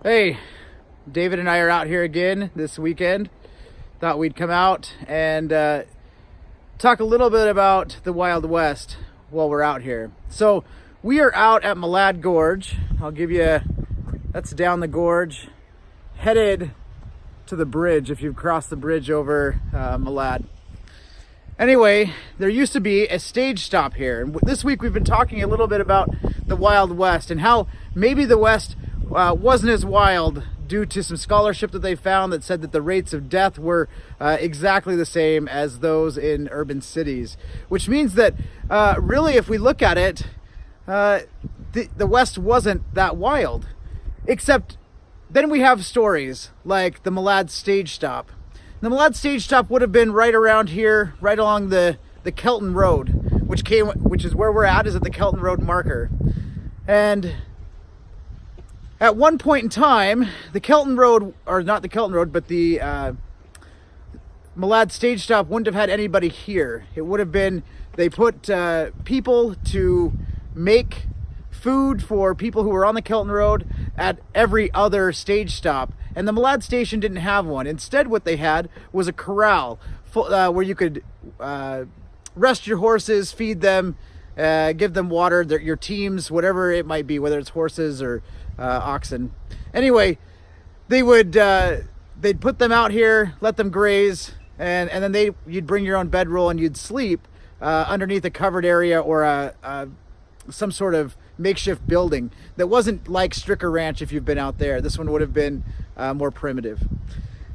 Hey, David and I are out here again this weekend. Thought we'd come out and talk a little bit about the Wild West while we're out here. So we are out at Malad Gorge. I'll give you, that's down the gorge, headed to the bridge if you've crossed the bridge over Malad. Anyway, there used to be a stage stop here. And this week we've been talking a little bit about the Wild West and how maybe the West wasn't as wild due to some scholarship that they found that said that the rates of death were exactly the same as those in urban cities. Which means that really, if we look at it, the West wasn't that wild. Except then we have stories like the Malad stage stop. The Malad stage stop would have been right around here, right along the Kelton Road, which is where we're at, is at the Kelton Road marker. And at one point in time, the Kelton Road, or not the Kelton Road, but the Malad stage stop wouldn't have had anybody here. It would have been, they put people to make food for people who were on the Kelton Road at every other stage stop. And the Malad station didn't have one. Instead, what they had was a corral where you could rest your horses, feed them, give them water, your teams, whatever it might be, whether it's horses or oxen. Anyway, they'd put them out here, let them graze, and then you'd bring your own bedroll and you'd sleep underneath a covered area or some sort of makeshift building that wasn't like Stricker Ranch. If you've been out there, this one would have been more primitive.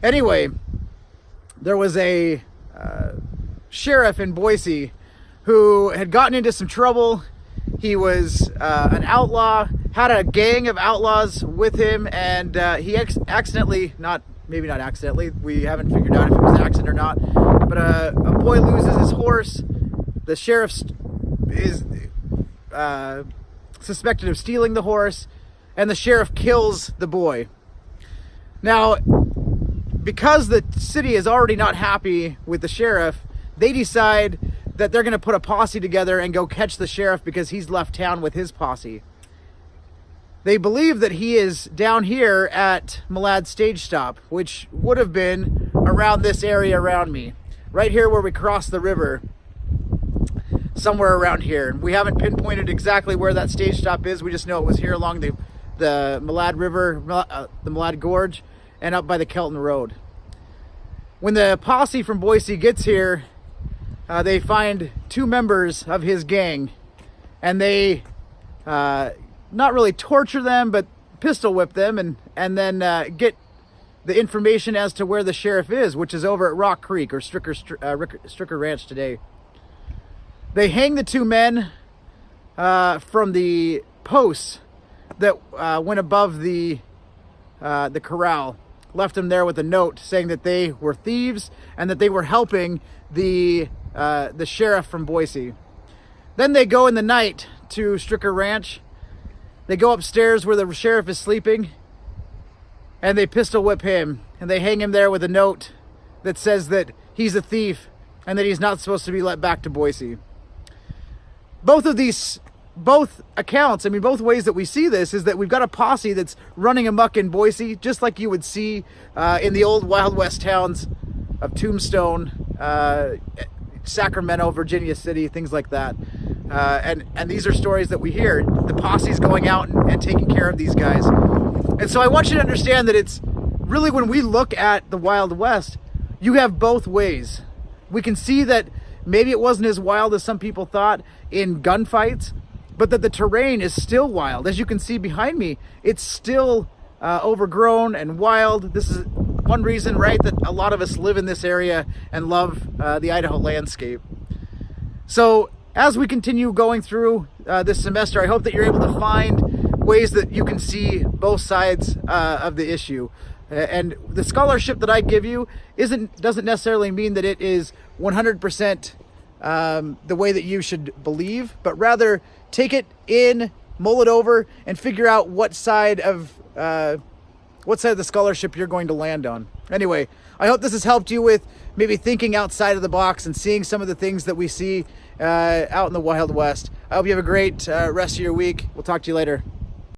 Anyway, there was a sheriff in Boise who had gotten into some trouble. He was an outlaw, had a gang of outlaws with him, and he accidentally, maybe not accidentally, we haven't figured out if it was an accident or not, but a boy loses his horse. The sheriff is suspected of stealing the horse, and the sheriff kills the boy. Now, because the city is already not happy with the sheriff, they decide that they're going to put a posse together and go catch the sheriff because he's left town with his posse. They believe that he is down here at Malad stage stop, which would have been around this area around me, right here where we cross the river. Somewhere around here. We haven't pinpointed exactly where that stage stop is. We just know it was here along the Malad River, the Malad Gorge, and up by the Kelton Road. When the posse from Boise gets here, they find two members of his gang, and they not really torture them, but pistol whip them, and then get the information as to where the sheriff is, which is over at Rock Creek, or Stricker Ranch today. They hang the two men from the posts that went above the corral, left them there with a note saying that they were thieves and that they were helping the sheriff from Boise. Then they go in the night to Stricker Ranch. They go upstairs where the sheriff is sleeping, and they pistol whip him, and they hang him there with a note that says that he's a thief and that he's not supposed to be let back to Boise. Both accounts, both ways that we see this is that we've got a posse that's running amok in Boise, just like you would see in the old Wild West towns of Tombstone, Sacramento, Virginia City, things like that. And these are stories that we hear. The posse's going out and taking care of these guys. And so I want you to understand that it's really, when we look at the Wild West, you have both ways. We can see that maybe it wasn't as wild as some people thought in gunfights, but that the terrain is still wild. As you can see behind me, it's still overgrown and wild. This is one reason, right, that a lot of us live in this area and love the Idaho landscape. So as we continue going through this semester, I hope that you're able to find ways that you can see both sides of the issue. And the scholarship that I give you doesn't necessarily mean that it is 100% the way that you should believe, but rather take it in, mull it over, and figure out what side of the scholarship you're going to land on. Anyway, I hope this has helped you with maybe thinking outside of the box and seeing some of the things that we see out in the Wild West. I hope you have a great rest of your week. We'll talk to you later.